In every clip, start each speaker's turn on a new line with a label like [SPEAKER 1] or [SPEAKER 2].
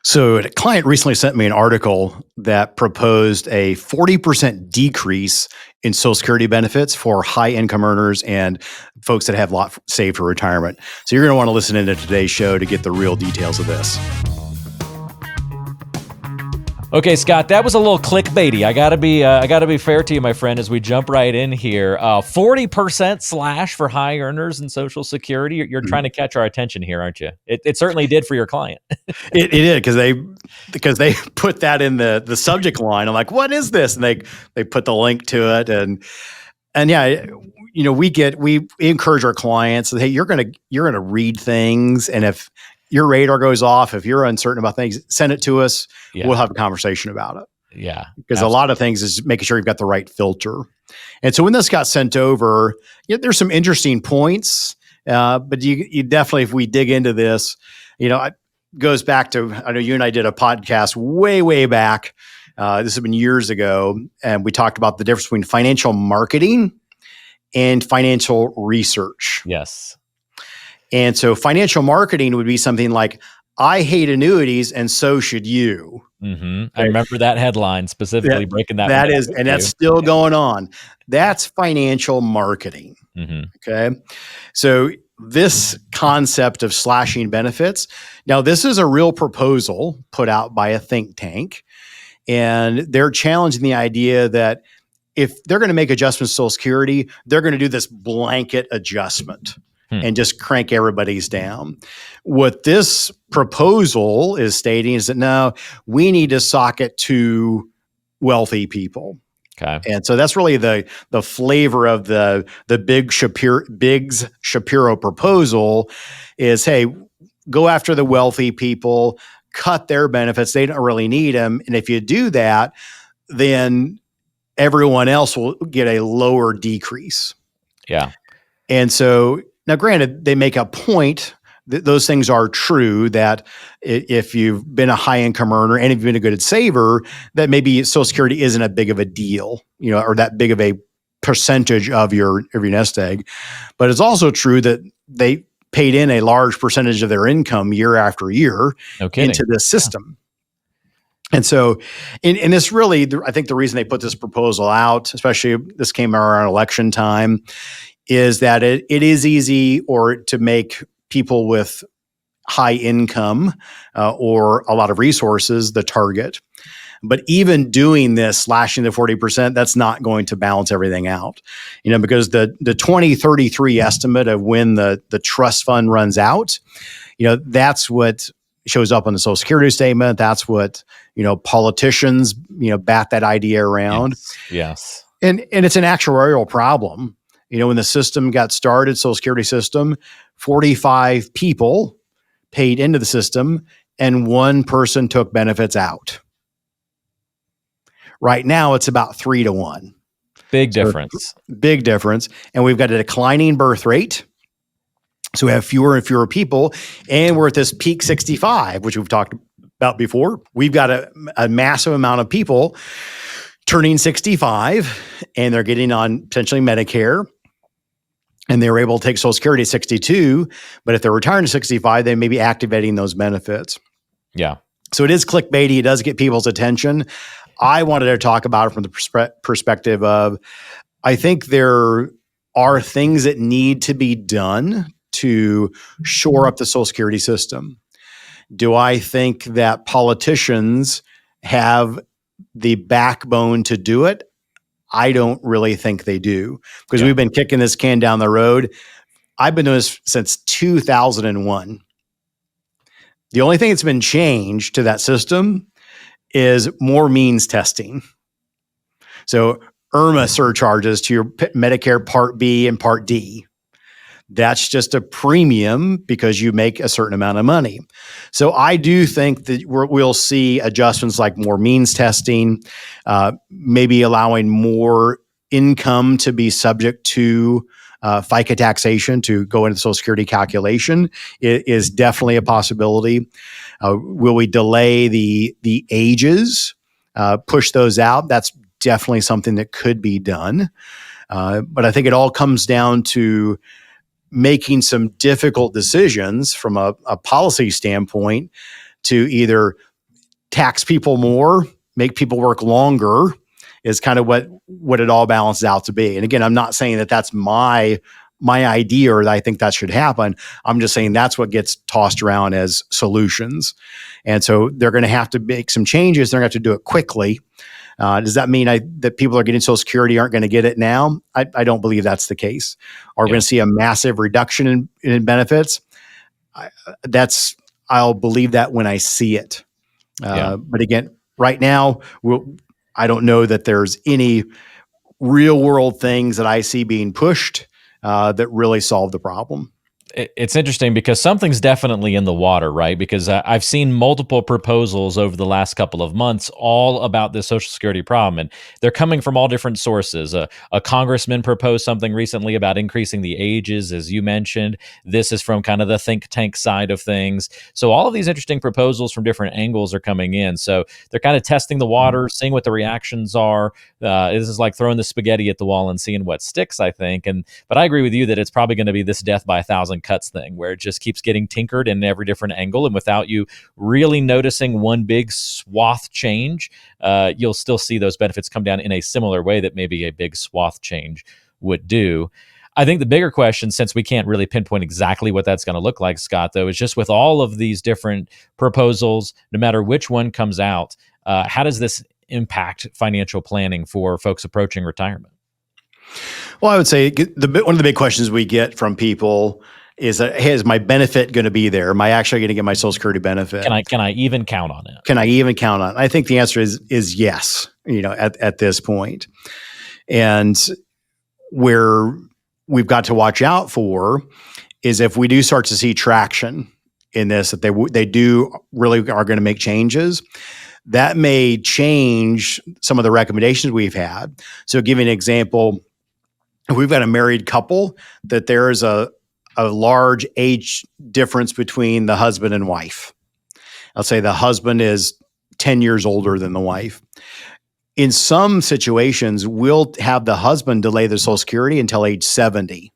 [SPEAKER 1] So a client recently sent me an article that proposed a 40% decrease in Social Security benefits for high income earners and folks that have a lot saved for retirement. So you're going to want to listen into today's show to get the real details of this.
[SPEAKER 2] Okay, Scott, that was a little clickbaity. I gotta be fair to you, my friend, as we jump right in here. 40% slash for high earners in Social Security. You're trying to catch our attention here, aren't you? It certainly did for your client.
[SPEAKER 1] It did because they put that in the subject line. I'm like, what is this? And they put the link to it, and yeah, we encourage our clients that, hey, you're gonna read things, and if your radar goes off, if you're uncertain about things, send it to us.
[SPEAKER 2] Yeah.
[SPEAKER 1] We'll have a conversation about it.
[SPEAKER 2] Yeah,
[SPEAKER 1] because
[SPEAKER 2] absolutely.
[SPEAKER 1] a lot of things is making sure you've got the right filter. And so when this got sent over, there's some interesting points, but you definitely, if we dig into this, it goes back to, I know you and I did a podcast way back. This has been years ago, and we talked about the difference between financial marketing and financial research.
[SPEAKER 2] Yes.
[SPEAKER 1] And so financial marketing would be something like, I hate annuities, and so should you.
[SPEAKER 2] Mm-hmm. I remember that headline specifically breaking that.
[SPEAKER 1] That is, and that's still going on. That's financial marketing.
[SPEAKER 2] Mm-hmm.
[SPEAKER 1] Okay. So this concept of slashing benefits, now this is a real proposal put out by a think tank, and they're challenging the idea that if they're going to make adjustments to Social Security, they're going to do this blanket adjustment and just crank everybody's down. What this proposal is stating is that no, we need to sock it to wealthy people.
[SPEAKER 2] Okay.
[SPEAKER 1] And so that's really the flavor of the Biggs Shapiro proposal is, hey, go after the wealthy people, cut their benefits. They don't really need them. And if you do that, then everyone else will get a lower decrease.
[SPEAKER 2] Yeah.
[SPEAKER 1] And so now, granted, they make a point that those things are true, that if you've been a high income earner and if you've been a good saver, that maybe Social Security isn't a big of a deal, or that big of a percentage of your nest egg. But it's also true that they paid in a large percentage of their income year after year into the system. Yeah. And so, and this really, I think the reason they put this proposal out, especially this came around election time, is that it is easy to make people with high income or a lot of resources the target. But even doing this, slashing the 40%, that's not going to balance everything out. Because the 2033 estimate of when the trust fund runs out, that's what shows up on the Social Security statement. That's what, politicians, bat that idea around.
[SPEAKER 2] Yes.
[SPEAKER 1] And it's an actuarial problem. When the system got started, Social Security system, 45 people paid into the system and one person took benefits out. Right now, it's about 3-1.
[SPEAKER 2] Big difference.
[SPEAKER 1] Big difference. And we've got a declining birth rate. So we have fewer and fewer people. And we're at this peak 65, which we've talked about before. We've got a massive amount of people turning 65, and they're getting on potentially Medicare. And they were able to take Social Security at 62, but if they're retiring to 65, they may be activating those benefits.
[SPEAKER 2] Yeah.
[SPEAKER 1] So it is clickbaity. It does get people's attention. I wanted to talk about it from the perspective of, I think there are things that need to be done to shore up the Social Security system. Do I think that politicians have the backbone to do it? I don't really think they do, because we've been kicking this can down the road. I've been doing this since 2001. The only thing that's been changed to that system is more means testing. So IRMA surcharges to your Medicare Part B and Part D. That's just a premium because you make a certain amount of money. So I do think that we'll see adjustments like more means testing, maybe allowing more income to be subject to FICA taxation to go into the Social Security calculation. It is definitely a possibility. Will we delay the ages, push those out? That's definitely something that could be done. But I think it all comes down to making some difficult decisions from a policy standpoint to either tax people more, make people work longer is kind of what it all balances out to be. And again, I'm not saying that that's my idea or that I think that should happen. I'm just saying that's what gets tossed around as solutions. And so they're going to have to make some changes. They're going to have to do it quickly. Does that mean that people are getting Social Security aren't going to get it now? I don't believe that's the case. Are we going to see a massive reduction in benefits? I'll believe that when I see it. But again, right now, I don't know that there's any real world things that I see being pushed that really solve the problem.
[SPEAKER 2] It's interesting because something's definitely in the water, right? Because I've seen multiple proposals over the last couple of months all about this Social Security problem, and they're coming from all different sources. A congressman proposed something recently about increasing the ages, as you mentioned. This is from kind of the think tank side of things. So all of these interesting proposals from different angles are coming in. So they're kind of testing the water, seeing what the reactions are. This is like throwing the spaghetti at the wall and seeing what sticks, I think. But I agree with you that it's probably going to be this death by 1,000 cuts thing where it just keeps getting tinkered in every different angle, and without you really noticing one big swath change, you'll still see those benefits come down in a similar way that maybe a big swath change would do. I think the bigger question, since we can't really pinpoint exactly what that's going to look like, Scott, though, is just with all of these different proposals, no matter which one comes out, how does this impact financial planning for folks approaching retirement?
[SPEAKER 1] Well, I would say one of the big questions we get from people is that, hey, is my benefit going to be there? Am I actually going to get my Social Security benefit?
[SPEAKER 2] Can I even count on it?
[SPEAKER 1] Can I even count on it? I think the answer is yes, at this point. And where we've got to watch out for is if we do start to see traction in this, that they do really are going to make changes, that may change some of the recommendations we've had. So give you an example, if we've got a married couple, that there is a large age difference between the husband and wife. I'll say the husband is 10 years older than the wife. In some situations, we'll have the husband delay the Social Security until age 70,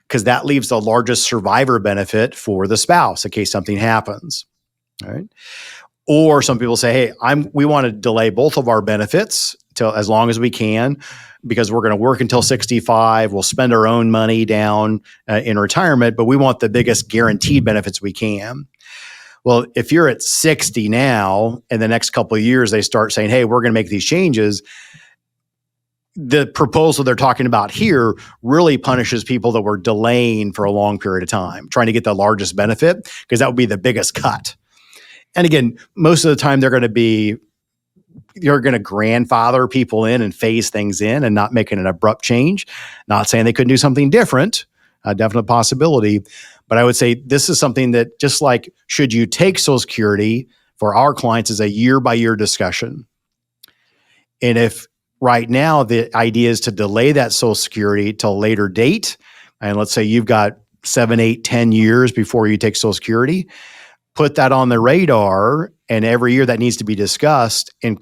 [SPEAKER 1] because that leaves the largest survivor benefit for the spouse in case something happens. All right. Or some people say, hey, we want to delay both of our benefits till as long as we can, because we're going to work until 65. We'll spend our own money down in retirement, but we want the biggest guaranteed benefits we can. Well, if you're at 60 now, and the next couple of years they start saying, hey, we're going to make these changes, the proposal they're talking about here really punishes people that were delaying for a long period of time, trying to get the largest benefit, because that would be the biggest cut. And again, most of the time you're going to grandfather people in and phase things in and not making an abrupt change. Not saying they couldn't do something different, a definite possibility. But I would say this is something that, just like should you take Social Security, for our clients is a year-by-year discussion. And if right now the idea is to delay that Social Security till a later date, and let's say you've got 7, 8, 10 years before you take Social Security, put that on the radar, and every year that needs to be discussed in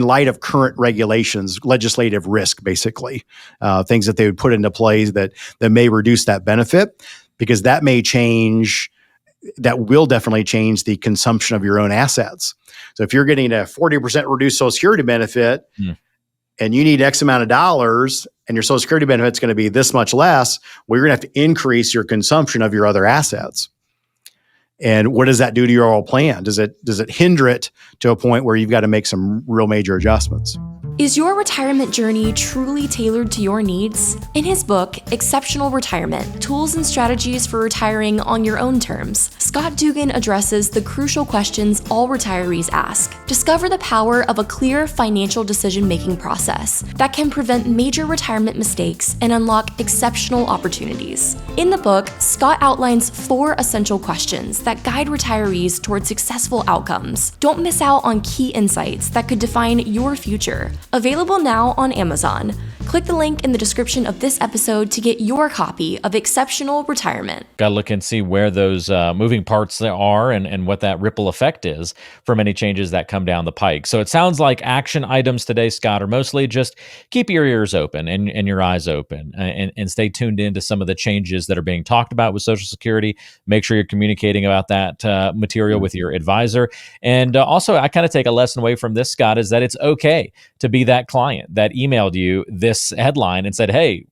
[SPEAKER 1] light of current regulations, legislative risk, basically, things that they would put into place that may reduce that benefit, because that will definitely change the consumption of your own assets. So if you're getting a 40% reduced Social Security benefit and you need X amount of dollars and your Social Security benefit is going to be this much less, well, you're going to have to increase your consumption of your other assets. And what does that do to your overall plan? Does it hinder it to a point where you've got to make some real major adjustments?
[SPEAKER 3] Is your retirement journey truly tailored to your needs? In his book, Exceptional Retirement: Tools and Strategies for Retiring on Your Own Terms, Scott Dugan addresses the crucial questions all retirees ask. Discover the power of a clear financial decision-making process that can prevent major retirement mistakes and unlock exceptional opportunities. In the book, Scott outlines 4 essential questions that guide retirees toward successful outcomes. Don't miss out on key insights that could define your future. Available now on Amazon. Click the link in the description of this episode to get your copy of Exceptional Retirement.
[SPEAKER 2] Got to look and see where those moving parts there are and what that ripple effect is from any changes that come down the pike. So it sounds like action items today, Scott, are mostly just keep your ears open and your eyes open and stay tuned into some of the changes that are being talked about with Social Security. Make sure you're communicating about that material with your advisor. And also, I kind of take a lesson away from this, Scott, is that it's okay to be that client that emailed you this headline and said, hey,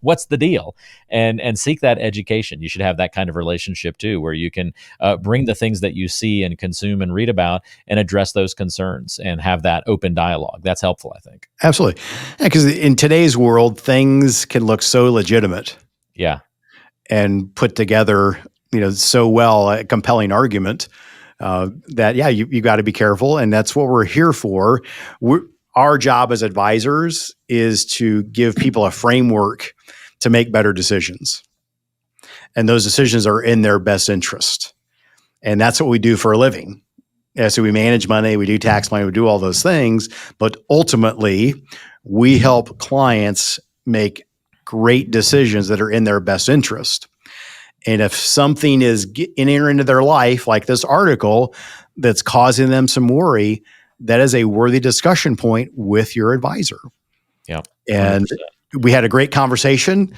[SPEAKER 2] what's the deal? And seek that education. You should have that kind of relationship too, where you can bring the things that you see and consume and read about and address those concerns and have that open dialogue. That's helpful, I think.
[SPEAKER 1] Absolutely. Because in today's world, things can look so legitimate.
[SPEAKER 2] Yeah.
[SPEAKER 1] And put together, so well, a compelling argument that, you got to be careful. And that's what we're here for. Our job as advisors is to give people a framework to make better decisions. And those decisions are in their best interest. And that's what we do for a living. So we manage money, we do tax money, we do all those things. But ultimately, we help clients make great decisions that are in their best interest. And if something is entering into their life, like this article, that's causing them some worry, that is a worthy discussion point with your advisor.
[SPEAKER 2] Yeah.
[SPEAKER 1] And 100%. We had a great conversation.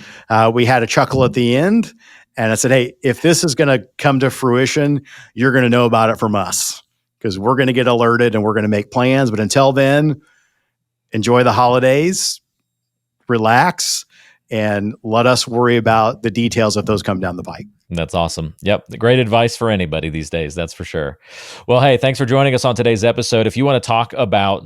[SPEAKER 1] We had a chuckle at the end. And I said, hey, if this is going to come to fruition, you're going to know about it from us because we're going to get alerted and we're going to make plans. But until then, enjoy the holidays, relax, and let us worry about the details if those come down the pike.
[SPEAKER 2] That's awesome. Yep. Great advice for anybody these days. That's for sure. Well, hey, thanks for joining us on today's episode. If you want to talk about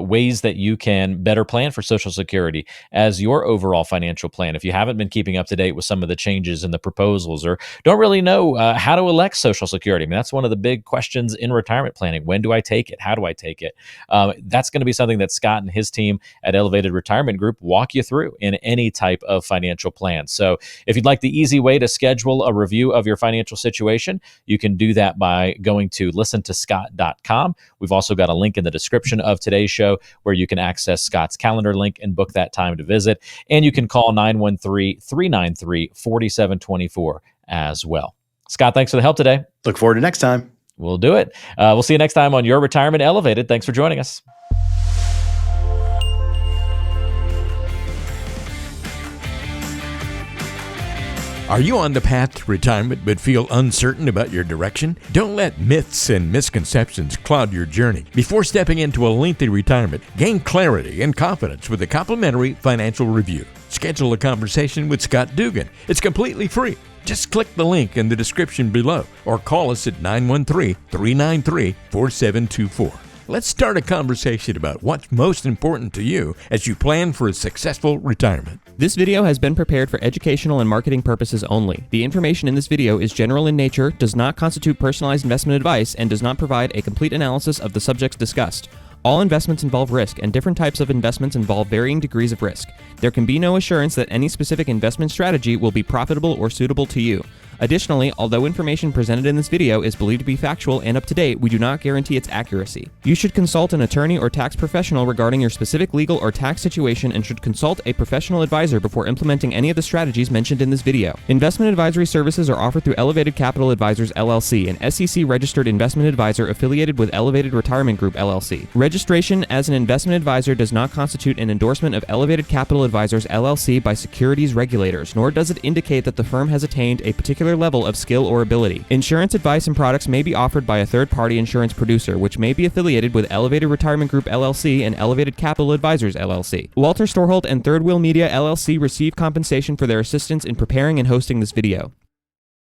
[SPEAKER 2] ways that you can better plan for Social Security as your overall financial plan, if you haven't been keeping up to date with some of the changes and the proposals or don't really know how to elect Social Security, I mean, that's one of the big questions in retirement planning. When do I take it? How do I take it? That's going to be something that Scott and his team at Elevated Retirement Group walk you through in any type of financial plan. So if you'd like the easy way to schedule a review of your financial situation, you can do that by going to listentoscott.com. We've also got a link in the description of today's show where you can access Scott's calendar link and book that time to visit. And you can call 913-393-4724 as well. Scott, thanks for the help today.
[SPEAKER 1] Look forward to next time.
[SPEAKER 2] We'll do it. We'll see you next time on Your Retirement Elevated. Thanks for joining us.
[SPEAKER 4] Are you on the path to retirement but feel uncertain about your direction? Don't let myths and misconceptions cloud your journey. Before stepping into a lengthy retirement, gain clarity and confidence with a complimentary financial review. Schedule a conversation with Scott Dugan. It's completely free. Just click the link in the description below or call us at 913-393-4724. Let's start a conversation about what's most important to you as you plan for a successful retirement.
[SPEAKER 5] This video has been prepared for educational and marketing purposes only. The information in this video is general in nature, does not constitute personalized investment advice, and does not provide a complete analysis of the subjects discussed. All investments involve risk, and different types of investments involve varying degrees of risk. There can be no assurance that any specific investment strategy will be profitable or suitable to you. Additionally, although information presented in this video is believed to be factual and up to date, we do not guarantee its accuracy. You should consult an attorney or tax professional regarding your specific legal or tax situation and should consult a professional advisor before implementing any of the strategies mentioned in this video. Investment advisory services are offered through Elevated Capital Advisors LLC, an SEC-registered investment advisor affiliated with Elevated Retirement Group LLC. Registration as an investment advisor does not constitute an endorsement of Elevated Capital Advisors LLC by securities regulators, nor does it indicate that the firm has attained a particular level of skill or ability. Insurance advice and products may be offered by a third-party insurance producer, which may be affiliated with Elevated Retirement Group LLC and Elevated Capital Advisors LLC. Walter Storholt and Third Wheel Media LLC receive compensation for their assistance in preparing and hosting this video.